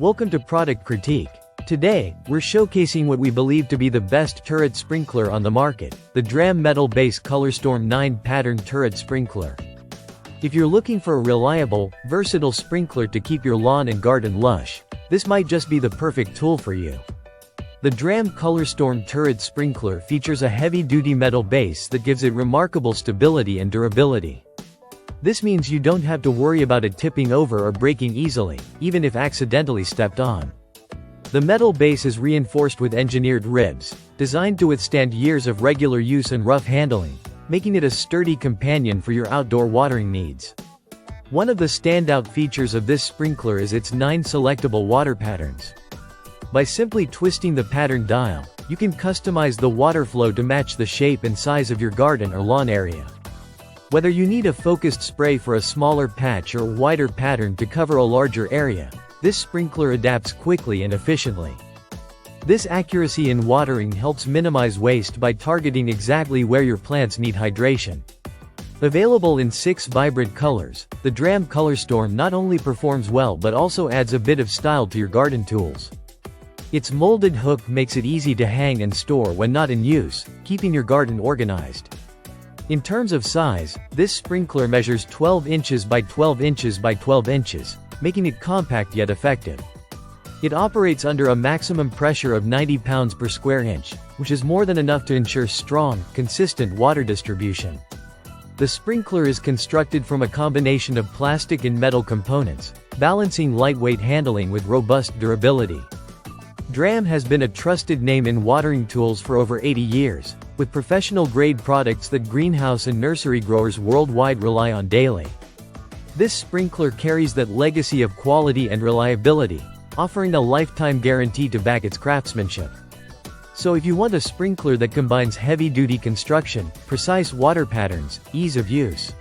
Welcome to Product Critique. Today, we're showcasing what we believe to be the best turret sprinkler on the market, the Dramm metal-based ColorStorm 9 pattern turret sprinkler. If you're looking for a reliable, versatile sprinkler to keep your lawn and garden lush, this might just be the perfect tool for you. The Dramm ColorStorm turret sprinkler features a heavy-duty metal base that gives it remarkable stability and durability. This means you don't have to worry about it tipping over or breaking easily, even if accidentally stepped on. The metal base is reinforced with engineered ribs, designed to withstand years of regular use and rough handling, making it a sturdy companion for your outdoor watering needs. One of the standout features of this sprinkler is its 9 selectable water patterns. By simply twisting the pattern dial, you can customize the water flow to match the shape and size of your garden or lawn area. Whether you need a focused spray for a smaller patch or a wider pattern to cover a larger area, this sprinkler adapts quickly and efficiently. This accuracy in watering helps minimize waste by targeting exactly where your plants need hydration. Available in 6 vibrant colors, the Dramm ColorStorm not only performs well but also adds a bit of style to your garden tools. Its molded hook makes it easy to hang and store when not in use, keeping your garden organized. In terms of size, this sprinkler measures 12 inches by 12 inches by 12 inches, making it compact yet effective. It operates under a maximum pressure of 90 pounds per square inch, which is more than enough to ensure strong, consistent water distribution. The sprinkler is constructed from a combination of plastic and metal components, balancing lightweight handling with robust durability. Dramm has been a trusted name in watering tools for over 80 years, with professional-grade products that greenhouse and nursery growers worldwide rely on daily. This sprinkler carries that legacy of quality and reliability, offering a lifetime guarantee to back its craftsmanship. So if you want a sprinkler that combines heavy-duty construction, precise water patterns, ease of use,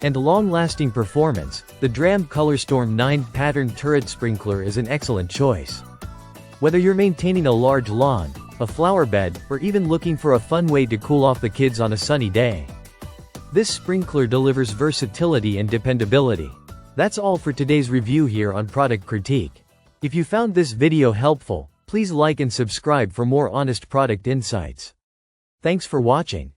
and long-lasting performance, the Dramm ColorStorm 9 pattern turret sprinkler is an excellent choice. Whether you're maintaining a large lawn, a flower bed, or even looking for a fun way to cool off the kids on a sunny day, this sprinkler delivers versatility and dependability. That's all for today's review here on Product Critique. If you found this video helpful, please like and subscribe for more honest product insights. Thanks for watching.